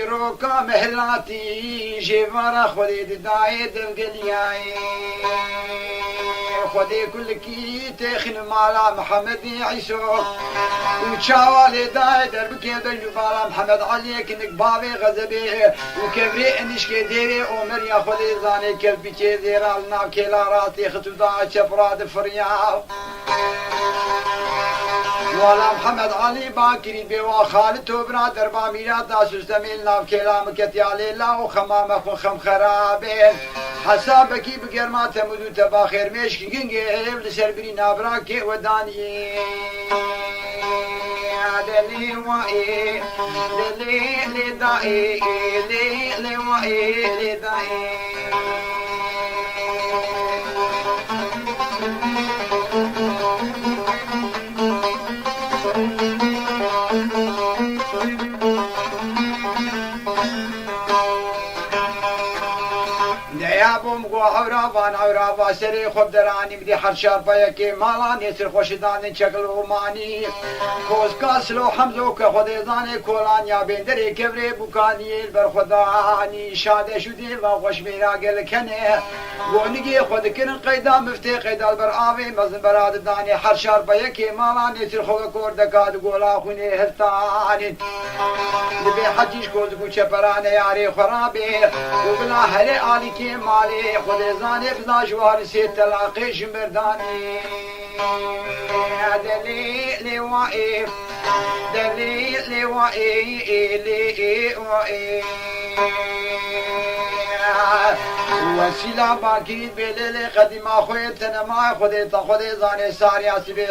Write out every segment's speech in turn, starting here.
شروكا مهلاتي جيفارا خودي داي دلقلياي خودي كل كي تخن مالا محمد عيسو وشاوالي داي دربكي بجو بالا محمد علي كنك بابي غزبي وكبري انشكي ديري عمر يا خودي زاني كلبي كي زيرا لنا كيلا راتي ختو دا شفراد فريال ولا محمد علي باكري بوا خالد برادر باميرا داس زميل ناف كلام كتيالي لا وخمامه خم خرابين حسابك بقرما تمدو تباخير مشكي جنجيب لسربري نابراكي وداني للي وائي للي لدائي للي وائي لدائي بوم عورابان عورابا سري خب دراني بدي حرشار بايكي مالان يسر خوشدان شكل روماني خوز كاسلو حمزو كخدي زاني كولان يا بندري كبري بوكاني البرخداني شاده شدي وخوش ميرا قل كنه ونجي خد كن قيدا مفتي قيدا البرآوي مزن براد داني حرشار بايكي مالان يسر خو كوردكاد قولا خوني هلتاني لبي حجيش كوز كو شبراني ياري خرابي وبلا هلي آلي كي مالي خودي زاني بلا جوار سيد تلاقي جمرداني دليل وائي دليل وائي لي وائي وسيلا باكي بليل قديما خويت ما خودي خودي زاني ساري اسبي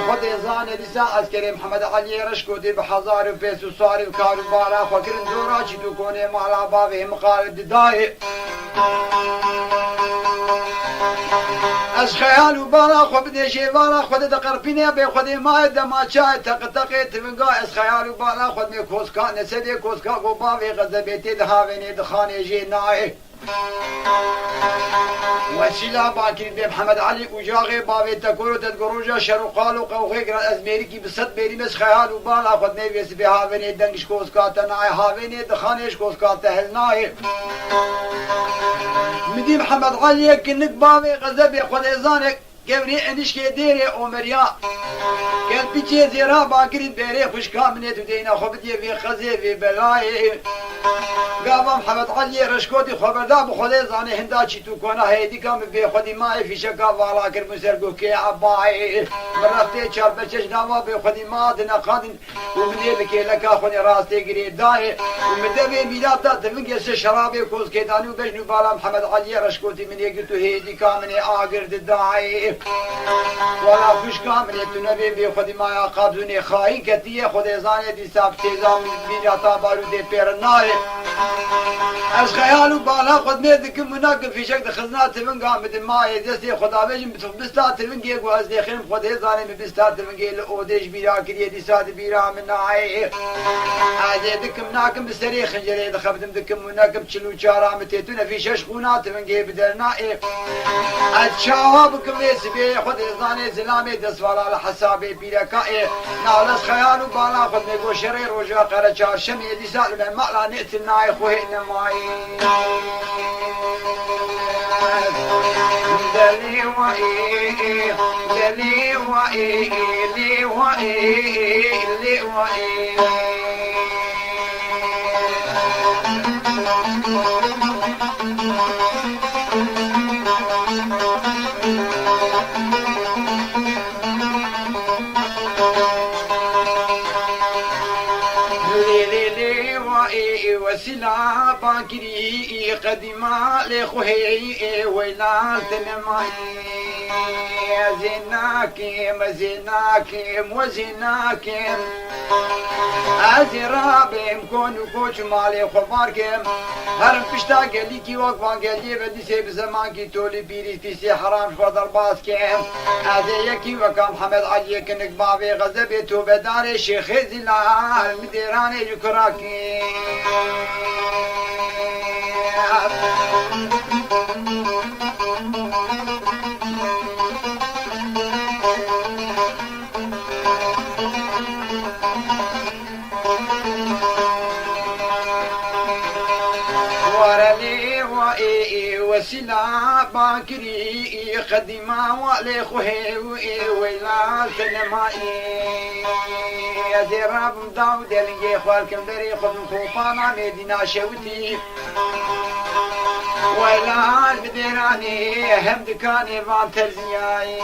خودي زاني لسا عسكري محمد علي رشكودي بحزار وفيس وصاري وكارو بارا فكرن دورا جدو كوني مالا بابي مقارد داي از خیال و بالا خو بده جیوالا خود د قرپینه به خود ما د ما چای تق تق تونگا از خیال و بالا خود می کوسکا نسدی کوسکا گو باوی غزبیتی د هاونی د خانه جی نای وسيلا باكر بن محمد علي وجاغي بابي تكورو تدقروجا شروقالو قوغي ازميريكي بصد بيري مس خيال وبالا خد نيفيس بهاوني دنگش كوسكاتا ناي هاوني دخانيش كوسكاتا هلناي مدي محمد علي كنك بابي غزبي خد ازانك گوری انشکی دیره عمریا گل پیچه زیرا باکرین بیره خوش کامنه تو دینا خوب دیه وی خزه وی بلای گاوا محمد علی رشکوتی خبردار بخوده زانه هندا چی تو کنه هیدی کام بی خودی مای فیشکا والا کر مسرگو که عبای برفته چار بچش نوا بی خودی ما دنا خادن ومدی بکی لکا خونی راسته گری دای ومدی بی میلاد دا دفنگی سه شرابی کوز که دانو بجنو بالا محمد علی رشکوتی من یکی تو هیدی کامنه آگرد دای ولا خوش کامنه تو نبی بی خودی ما قابزونی خواهی کتیه خود زانه دی ساب تیزام بیراتا بارو دی پیرنای از خیال و بالا خود میدکم مناکم فیشک دخزنات من قامد مای دستی خدا بجم بستات من گی گو از دیخیم خود زانه می بستات من گی لعودش بیرا کریه دی ساد بیرا من نای آجه دکم ناکم بسری خنجره دخبتم دکم مناکم چلو چارامتی تو نفیشش خونات من گی بدرنای از شوابکم لیسبی خود زانه زلامی دسوالا لحسابی بیرکای نالس خیال و بالا خود میگو شری روژا قره چارشمی دی سال من مقلا نئتل نای خوه نمایی دلی وئی دلی وئی لی وئی لی وئی وسلا باكري قديما لخوهي ويلال تنمي زيناكم زيناكم وزيناكم ازرابم كونو كوش مالي خباركم هرم پشتا گلی کی وقفان گلی بدی سی بزمان کی تولی بیری فیسی حرام شفادر باز کم از یکی وکم محمد علی کنک بابی غزبی تو بدار شیخ زلال مدیران یکراکی باكري قديما والي خوهي ويلا سنمائي زراب مداود يلقي خوالكم دري خذ خوفانا مدينة شوتي ويلا بديراني هم دكاني ما ترزياي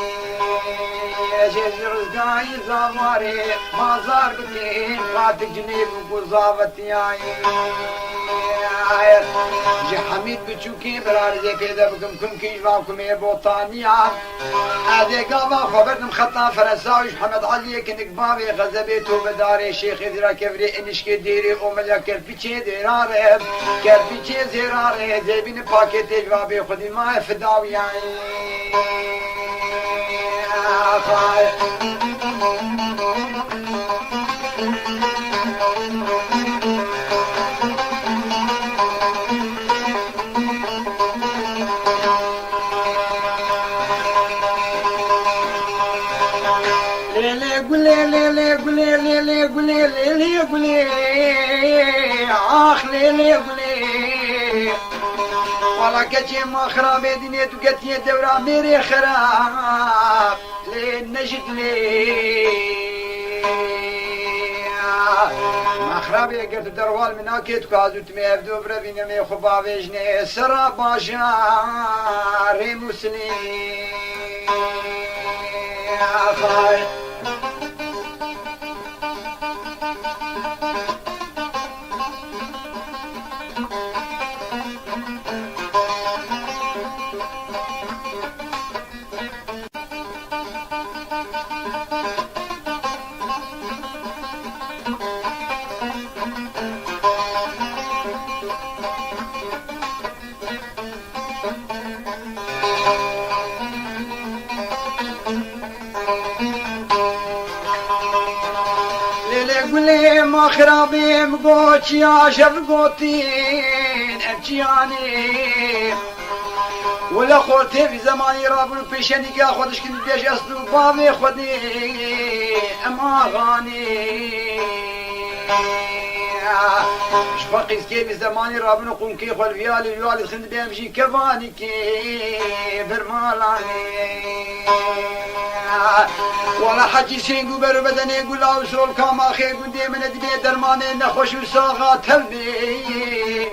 جيز رزقاي زواري ما زار بدين فاتك جنيب وقصافتياي جي حميد بچوكي برارزي كيدا بكم كم كيش باكم بوطانيا هذه قابا خبرتم خطا فرنساوي محمد علي كنك بابي غزبيتو بداري شيخ ذرا كفري انشكي ديري وملا كربيچي ديراري كربيچي زيراري زيبين باكيتي جوابي خدي ما فداوي اخ ليلي قولي والله كتي ما خراب دنيا تقتي دورة ميري خراب لين نجد لي ما خراب يقرد دروال من اكيد كازو تمي ابدو بربين مي خبابي جني سرا باشا ريموسلي ما خرابي مقوش يا شفقوتين ابجياني ولا خوتي في زماني رابل بيشاني كا خودش كنت بيش اصدو بابي خودي اما غاني شفاقي سكي في زماني رابل نقوم كي خول فيالي خند بيمشي كفاني كي برمالاني ولا حجي سينقو برو بدني يقول لا وصول كاما خي قدي من ادبي درماني نخوش وساغا تلبي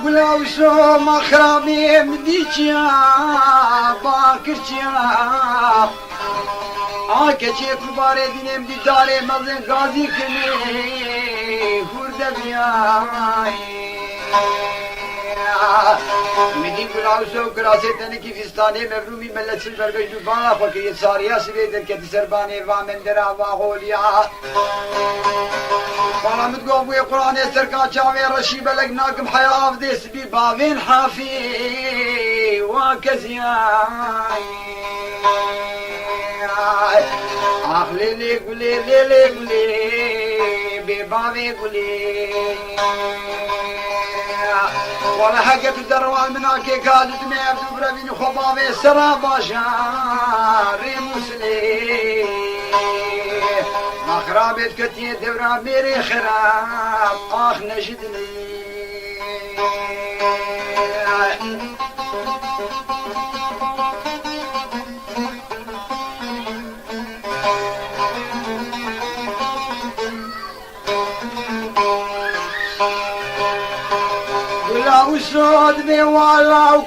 قلو شو مخرامي مديشيا باكرشيا آكشي كباري دينم دي داري مزن غازي كني هورد بياي مدين قلو شو كراسي تنكي فستاني مبرومي ملت سلبر بجدو بانا فكي ساريا سبيدر كتي سرباني وامن درا واغوليا بانا متقوم بي قرآن سركا شاوي رشي بلق ناكم حياة افديس بي بابين حافي واكزياي اخ ليلي قولي ليلي قولي ببابي قولي ولا حقت الدروال من اكي كادت ميبدو بربين خبابي سرا باشا ريموسلي ما خرابت كتي دورا ميري خراب اخ نجدني ولو صوت بي ولو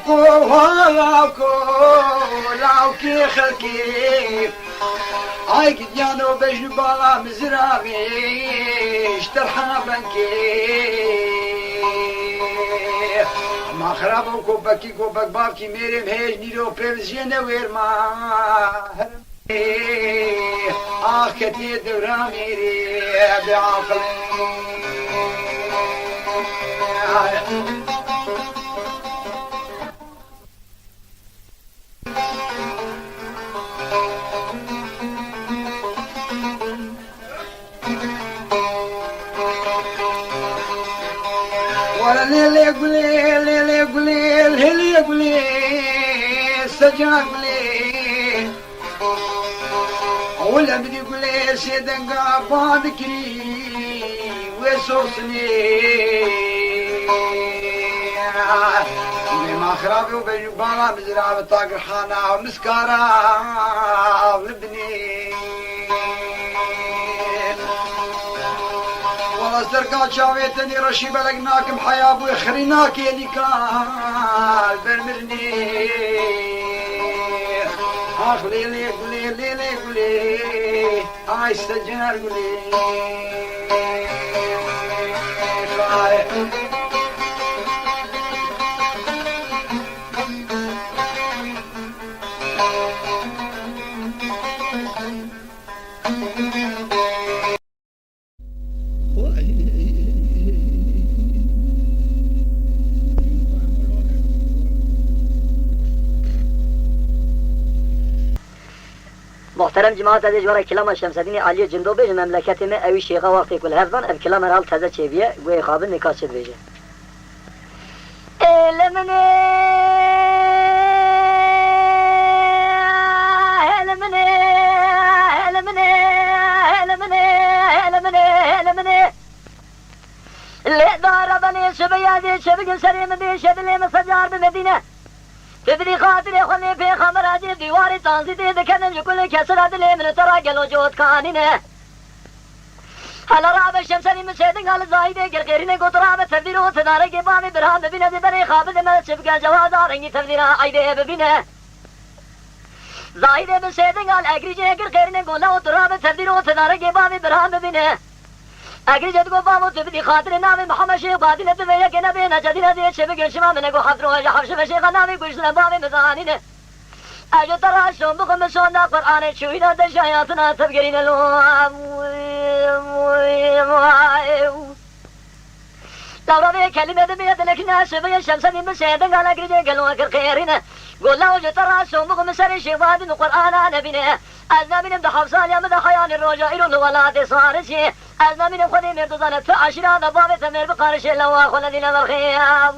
كي خلكي هاي قديانو بجنو بالا مزرابي اشترحنا بنكي ما خرابو كوبكي كوبك بابكي ميري مهيج نيرو بريفزينا وير ما آخ كتير دورا ميري بعقل ولا ليلي قولي ليلي قولي ليلي قولي سجنا قولي ولا بدي قولي سيدن قابا ذكري ويسوسني ما خرابي وبيبالا مزرعة بطاقر حانا ومسكارة ولبني والله استرقات شاويتني رشي بلقناك محيا ابوي خريناك يا نكال برمرني اخ ليلي قولي ليلي قولي هاي السجنر قولي محترم جماعت از جوار کلام شمسدین علی جندوبه مملکت ما اوی شیخا وقتی کل هفدان اب کلام رال تازه چیبیه گوی خواب نکاس شد بیجه المنه المنه المنه المنه المنه المنه اللي دار بني شبيادي شبيق سريم دي شبلي مسجار بمدينه تدري خاطري خلي في خمراجي ديواري تنزيدي ذكرن كل كسرات لي من ترى قلو جود كانينه هلا راب الشمسني مسيدن قال زايده غيرين قطرابه تفديرو تدارك بامي برهان ببينه بري خابد ما شبقا جواز رنگي تفديرا ايده ببينه زايده مسيدن قال اگريجي غيرين قولا تراب تفديرو تدارك بامي برهان ببينه اگريجي تقو بامو تفدي خاطر نامي محمد شيخ بادين تبيا كنبي نجدين دي شبق شما منكو حفرو حفش شيخ نامي قشنا بامي مزانينه اجو ترى شون بخم شون قرآن شوينا دشاياتنا تبقرين لو ربي كلمة بيد لكنا شبه الشمسني مسيدن قال اقرجي قالوا اكر خيرنا قول له جو ترى شون بخم سري شيخ قرآن نبينا ازنا من امدحف ساليا مدى خيان الرجائر الولاد صارشي ازنا من خذي مرتزانة فعشرة ضبابة تمير بقارش اللواخ والذين بالخيام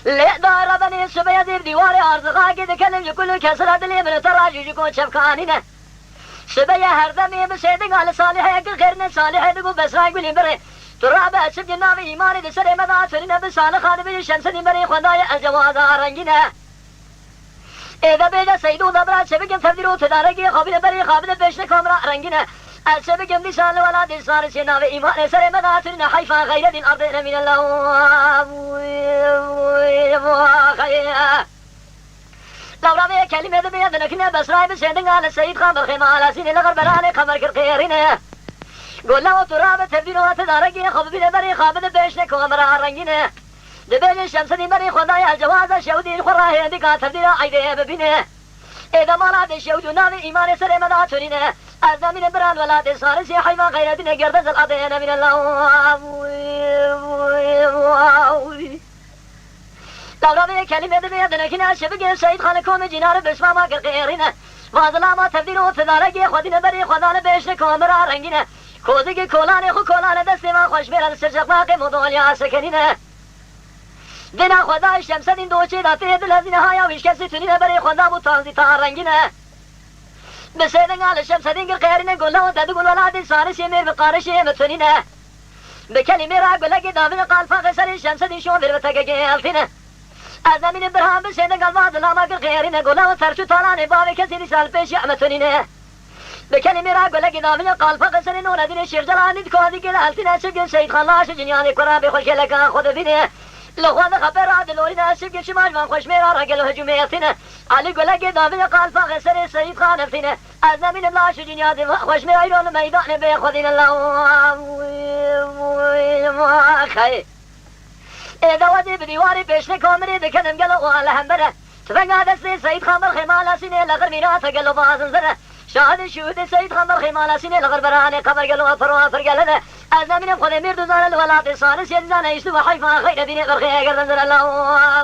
لا دار بني السبيا دير ديواري ارزقا كده كلم كل كسرة دلي من تراجي يكون شبكانينه سبيا هردمي بسيدن على صالحة غيرنا صالحة دقو بسراي قولي بري ترابة اسم جنابي ايماني دسري مداترين بسالة خانبي الشمسني بري خدايا الجوازة رنجينه إذا بيجا سيدو دبرا شبكم تفديرو تداركي خابل بري خابل بيشن كامرا رنجينه الشبكم لسان ولا دسار سناب ايمان سري مداترين حيفا غير دين أرضنا من الله لو رابي كلمة بيد لكن بسراي بسيدن على سيد خامر خيمة على سين لغربراني خمر كرقيرينه قول له تراب تفديرو تداركي خابل بري خابل بيشن كامرا رنجينه دبيج الشمس دي بري خدايا الجواز شودي الخراه ديكا تفديرا عيده ببينه إذا ما راد الشود نامي إيمان سري مداترينه أزنا من بران ولاد صارسي حيما غير دين قردز الأضينا من الله لو ربي كلمة بيد لكن شبق سيد خانكم جنار بسما ما غيرنا واضلا ما تفديرو تداركي خدين بري خدان بيشن كامرا رنگينه كوزيكي كولاني خو كولانه دستي ما خوش بيران سرجق باقي مدوليا سكنينه دنا خدا شمس دین دوچه داته دل هزینه های ویش کسی تونی نبری خدا بود تازی تا رنگینه بسیدن على شمس دین قیرینه گله و دادو گل ولادی سارسی میر بقارشی متونینه به کلمه را گله که داوین قلفا سری شمس دین شون بیر بتگه گلفینه از زمین برهان بسیدن قلبا دلاما قیرینه گله و سرچو تالانه باوی کسی ریسال پیش متونینه به کلمه را گله که داوین قلفا سری نور دین شیرجلانی کودی گل التینه شگن سید خلاش جنیان کرا به خوش لکا خود بینه لخوان خبر عاد لوري ناسب كل شمال ما خوش ميرا رجل هجوميتنا علي قول لك دافع قال فغسر سيد خان فينا أزنا من الله شجنيات خوش ميرا يرون ميدان بيخذين الله خي إذا ودي بديواري بيش نكمري ذكرن قالوا على همبره تفنى دستي سيد خان بالخمال سنة لغر ميرات قالوا بازن زنه شاهد شهود سيد خان بالخمال سنة لغر برهاني قبر قالوا أفر قالوا أزنا من خذ مير دوزان الولاد صالح يزنا يشتو حيفا خير دين غير غير الله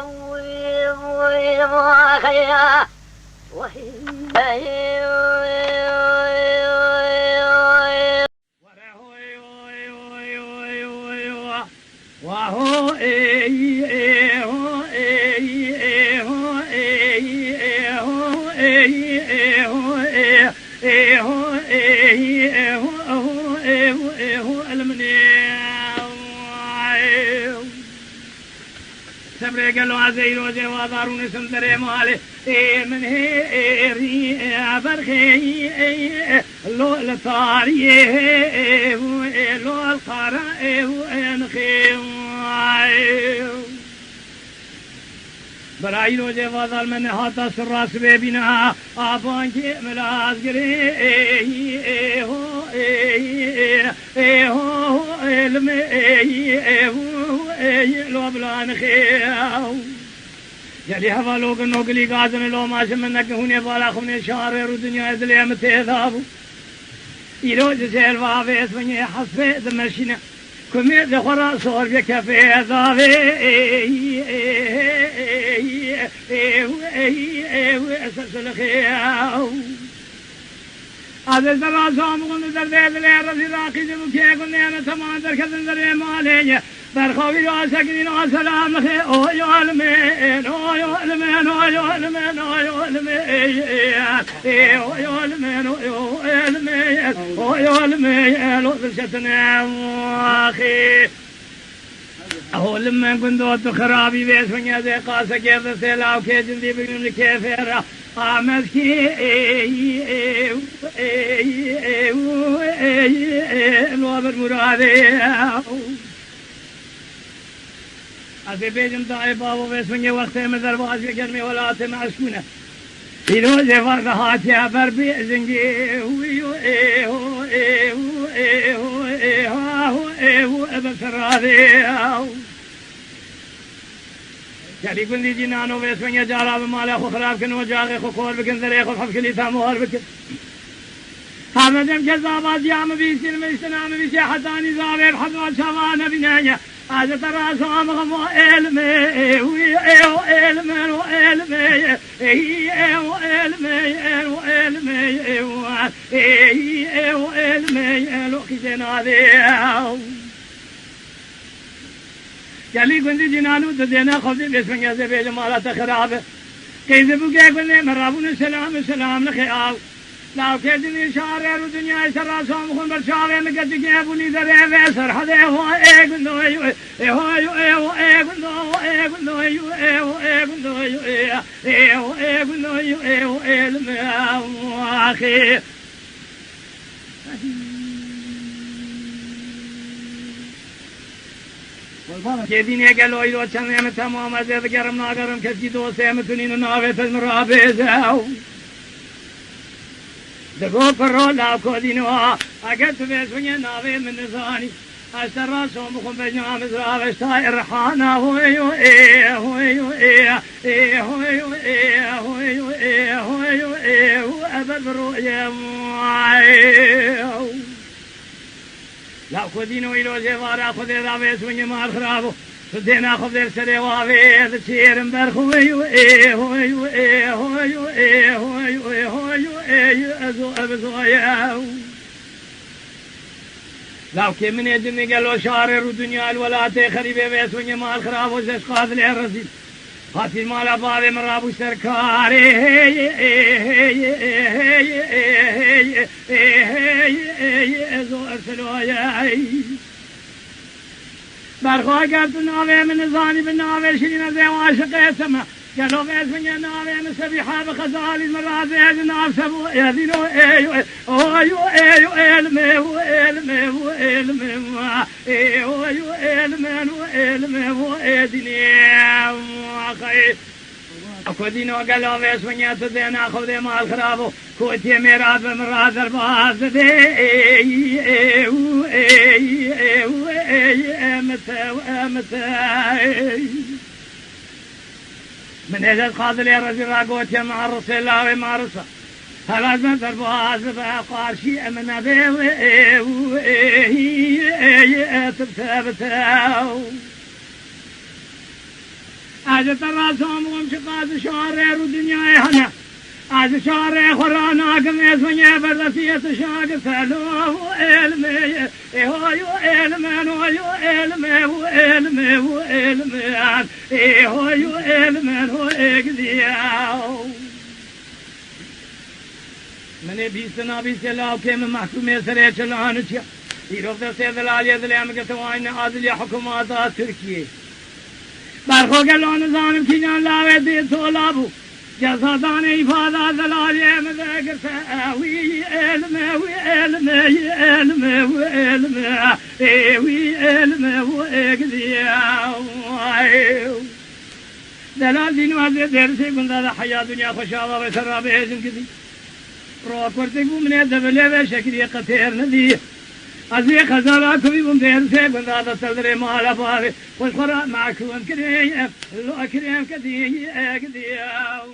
قالوا عزيرو جوادارون سندري مالي من هيري برخي لو لطاري لو القراء ونخي برايلو جوادار من هاتا سراس بيبنا آبانكي ملاز قري هو علمي لو بلان خياو جلي هوا لوگ نوگلی گازن لو ماش منك هونه بالا خونه شهر رو دنیا ازلی متذابو يروج سيل وافيس من حسب دمشينا كمي ذخرا صور بكفي ذابي سلسل خياو هذا زرازام قن درد له رزي راقي جمكي قن انا تمام در كذن در مالي برخوي يا سكين سلام خي او يا علمين او يا علمين او يا علمين او يا علمين او يا علمين او يا علمين او يا علمين لو شتنا اخي اهو لما كنت خرابي بيس من زي قاسه كيف سلاو كي جندي بن كيف را آمد كي الوابر مرادي أزي بيجم دائي بابو بيس من وقت من درباز بكرمي ولا تمع سكونة إلو زفر هاتيا بربي زنجي بسرادي يعني كل دي جنانو بيس من يجارا بمالا خو خراب كن وجاغي خو خور بكن ذري خو حفكلي ثاموهر بكن هذا جم جزابات جام بيسي المجتنام بيسي حداني زابي بحضوات شوانا بنايا هذا ترى صام غمو علمي وعلمي وعلمي وعلمي وعلمي لو كيسنا ذي جالي كنت جنانو تدينا خذي بسم الله زي بجمالة خراب كيف بقى كنا مرابون السلام السلام لخيال لا كدني شارع الدنيا سرا صام خن برشاوي مقد جابوني ذري سر هذا هو ايغنو هو اخي كدني قالوا يلو كان تمام هذا قرم ناقرم كسي دوسه متنين ناوي المرابزه دقو فرو لا كودينو اگت بسوني ناوي من زاني استرا سوم خم بجام زراو استاي رحانا هو ابرو يا لا كودينو يلو زوارا خد دا بسوني مار خرابو سدينا خبر سري وافي تشيرم برخو لو كي من يدني قالوا شارر الدنيا الولاتي خريبه بيسوني مال خراب وزش قاتل الرزيل هاتي المال ابابي مرابو سركاري برخواه قلت ناوي من زاني بالناوي شرين زي واشق يسمع قالوا بيس من ناوي من سبيحة بخزالي المرازي ناف سبو يذينو اكو دينو قالوا بيس من يتدينا خذ مال خرابو كوتي ميراد بمراز الباز من هذا القاضي يا رجل راقوتي مع الرسول الله ومع الرسول هذا من الباز بقارشي من از تراسم ومشقات شعر ودنيا هنا از شعر خرانا قميص ونيا بردسية شاق سلو وإلمي هويو إلمان هويو إلمي وإلمي وإلمان هويو إلمان هو إقدياو من بيستنا بيستلاو كيم محكومي سري چلانوچيا يروف دسته دلالية دليم كتوائن عادلية حكومات تركيا برخو گلان زانم کینان لاوه دید طولابو جسدان ایفاده دلالیه مذکر ساوی علمه و علمه علمه و علمه وی علمه و اقدیاو دلال دین وزید درسی بنده حیا دنیا خوشاوه و سرابه ازم کدی رو کرتی بو منه دبله و شکری قطیر ندی از یک خزانه کوی بوم درسه بنده تلدر مالا باوی خوش خورا معکوم کریم لو کریم کدی اقدیاو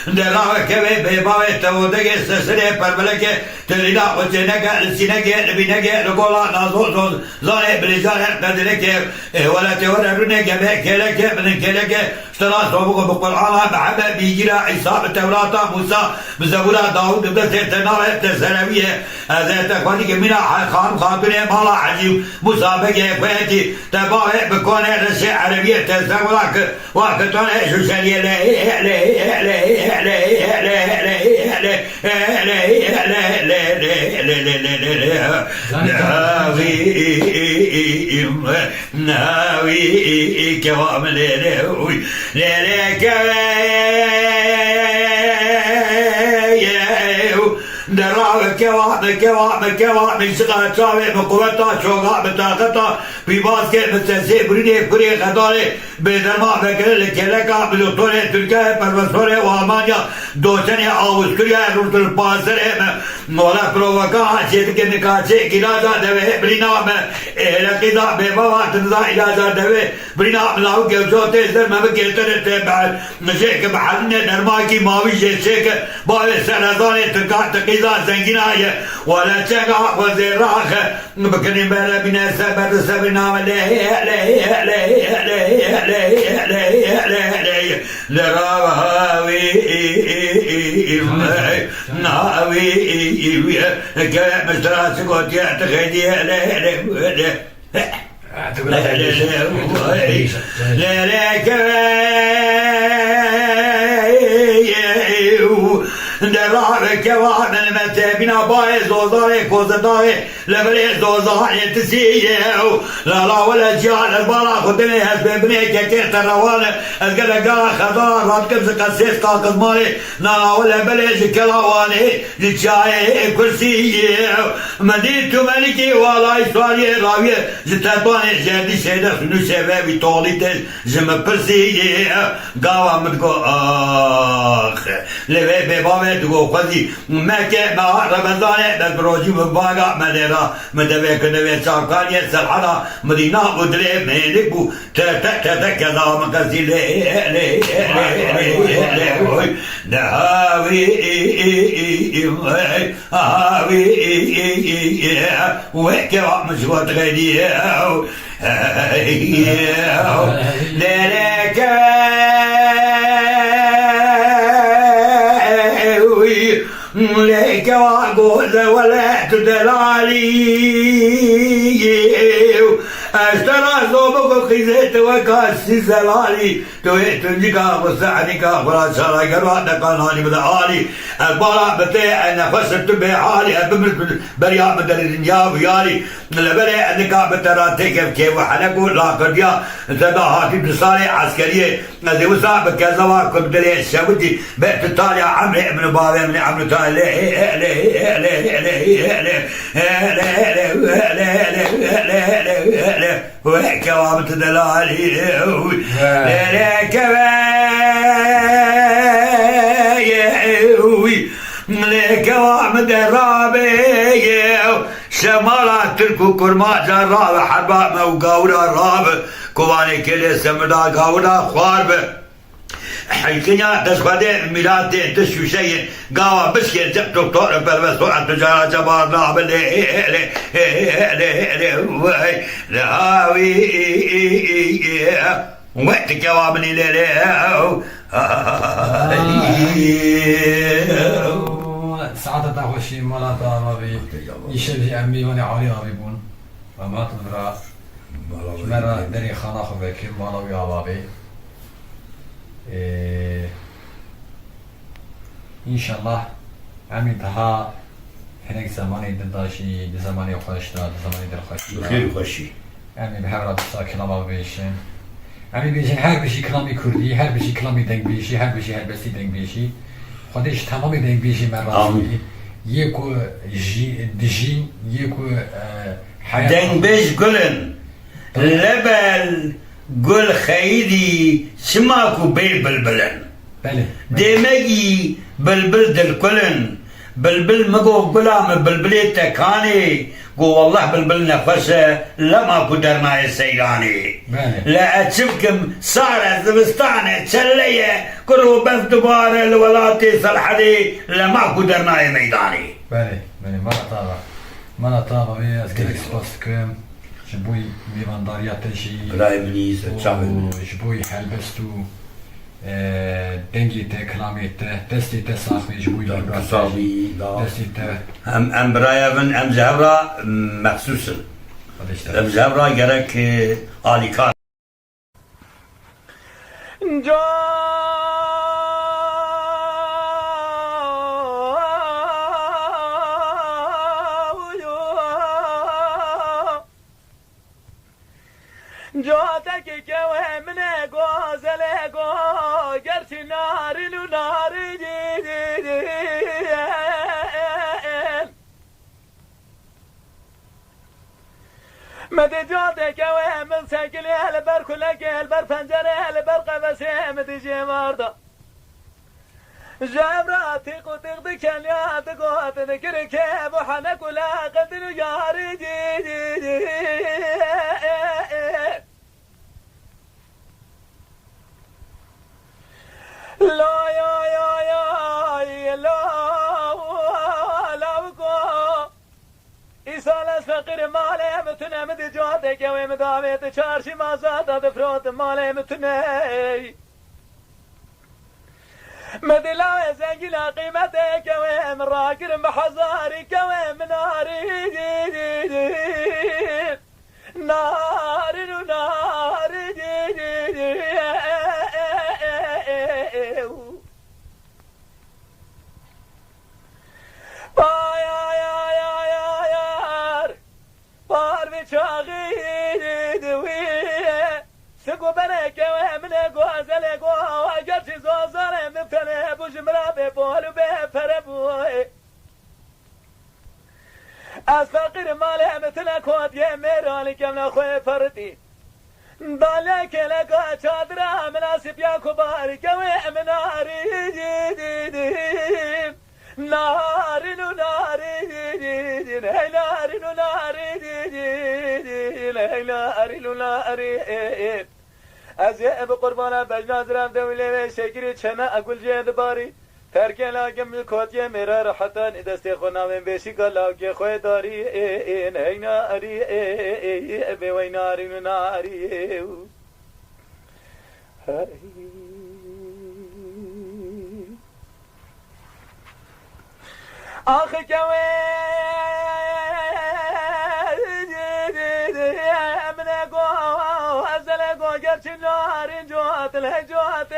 دراوة كبه بيباوة تودك استسرية بربلك تريدا وچنك لسينك لبينك لقولا نازوز زاني بلجان قدرك ولا تورا رنك بكلك من كلك اشترى صوبك بقرآن بحبا بيجرا عيسى بتوراة موسى بزبورة داود بسيطنار تسلوية هذا تخوانك من خان خاطرين مالا عجيب موسى بكي فاتي تباهي بكوني رسي عربية تسلوك وقتون ايشو سالية ناوي كوامل دراوة كواب سقا تاوي بقوتا شوقا بطاقتا بباسكت مستسي بريني فري خطاري بدرما فكر لكلكا بلوطوري تركيا پروسوري والمانيا دوشني آوستريا روس الباسر ولا پرووكا شيتك نكاشي كلازا دوه برينا لقيدا بيبوا تنزا إلازا دوه برينا ملاو كيوزوتي سر مبكيتر تبع نشيك بحلن نرماكي ماوي جيشيك باوي سرزاني تركا تقيدا زنجناية ولا تشغا وزيراخ بكني بلا بنا سبر سبنا لراوي ناوي كمستراس قوتي اعتقدي دراوة كواب المتابين بايز دوزاري كوزداري لبريز دوزاري تسيه لا ولا جعل البارا خدني هزبني كيكيت الروان القلقا خضار راتكب زقسيس قاقض مالي لا ولا بليز كلاواني لتشاي كرسيه مدينة ملكي ولا إسرائيل راوية زتاباني جادي سيدة سنو سبابي طوليتش زم برسيه قاوة مدقو آخ لبي بيبامي تقو خذي مكة ما رمضان بروجي مباغا مديرا مدبي كدبي ساقانية سلحنا مدينة ودري ميلبو تتكذا مكزي نهاوي هاوي وكوا مشوات غدي لك ليك واقول ولا تدلالي اشترى صوبك خزيت وكاسي زلالي تويت نجيكا وسعنيكا ولا شرا قروات قاناني بدعالي البارا بتاع انا فسرت بحالي ابمرت بريا بدر الدنيا ويالي لبري انك بتراتيك كيف وحنقول لا قديا زباهاتي بصالي عسكريه نزي وصاب كذا كبدري السعودي بيت طالع عمري ابن بابي من عمرو تالي وكواب تدلالي لك وعمد الرابي شمالا تركو كرما جراب حربا موقاورا راب كواني كلي سمدا قاورا خوارب حيثنا تسخدين ميلاد تشوشين قاوا بسكين دكتور بالبسو التجارة جبار ناب لاوي وقت جوابني ليه ساعات تاخوشي مالا تارابي يشبه عمي وانا عالي غريبون وما تدرى مرا دري خانا خوكي مالا ويا ان شاء الله عمي تها هناك زماني دداشي زماني خوشتا زماني درخوشتا خير خوشي عمي بحاول بسا كلام بيشين عمي بيجين هر بشي كلامي كردي هر بشي كلامي دنگ بيشي هر بشي هر بسي دنگ بيشي خودش تمامی دنگ بيشي مرازي يكو دجين يكو حياة دنگ بيش قلن لبل قل خيدي سماكو بي بلبلن بله ديمجي بلبل دل كلن بلبل مقو قلام بلبلي تكاني قو والله بلبل نفسه لما قدر ما يسيراني لا أتشبكم صار زبستاني تشلية كرو بس دبارة الولاتي صلحدي لما قدر ما يميداني بله مرة طابة بي أذكرك سباسكم جبوي ميرانداريات تشي راي منيس جبوي حلبستو دنگی ته کلامی ته دستی ته ساختی جبوی كصابي دستی ته ام برايفن ام زهرة مخصوصا ام زهرة جرك آلي كار جاتك كوي من غوزل غو قرت نار نار مدي جاتك كوي من سكل البر كلك البر فنجر البر قبسه مدي جماردا جبراتي قطق كان يا تقوت ذكر كيف وحنك ولا قدر يا رجي لا يا لا وكو إسال فقير مالي متنا مدي جاتك يا مدامي تشارشي ما زاد دفروت مالي متنا مدي لا زنقي لا قيمتك وين راكر بحزاري كوين ناري نار ونار بار بشاغي دويه سقو بنك ومن غوزل غو وجرش زوزل مفتن بجمرا ببول بفربوي اسفقر مال مثل كود يمرالي كم خوي فردي بالك لك شادرا مناسب يا كبار كوي مناري نار نار نار أزياء بقربانا بجنا درام دولي شكري چنا أقول جيد باري تركي لاقم الكوتية مرا رحطان دستي خونا من بيشي قلاقي خوي داري هينا أري بوي ناري ناري آخي كوي گرچه نارین جوات الهجوات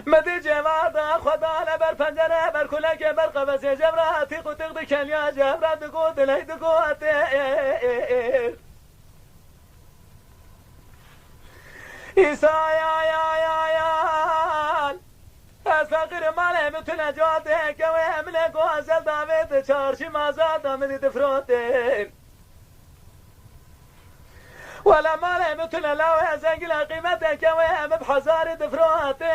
مدی جواد خدا لبر پنجره بر کلک بر قبس جبراتی قطق دکن یا جبرات قوت الهید قوت ایسا یا فقر ماله متنا جواته کوه من گوزل داوید چارشی مازاد آمدی تفروتین ولا ماله مثل لو زنقل قيمتك وهم بحزار دفروته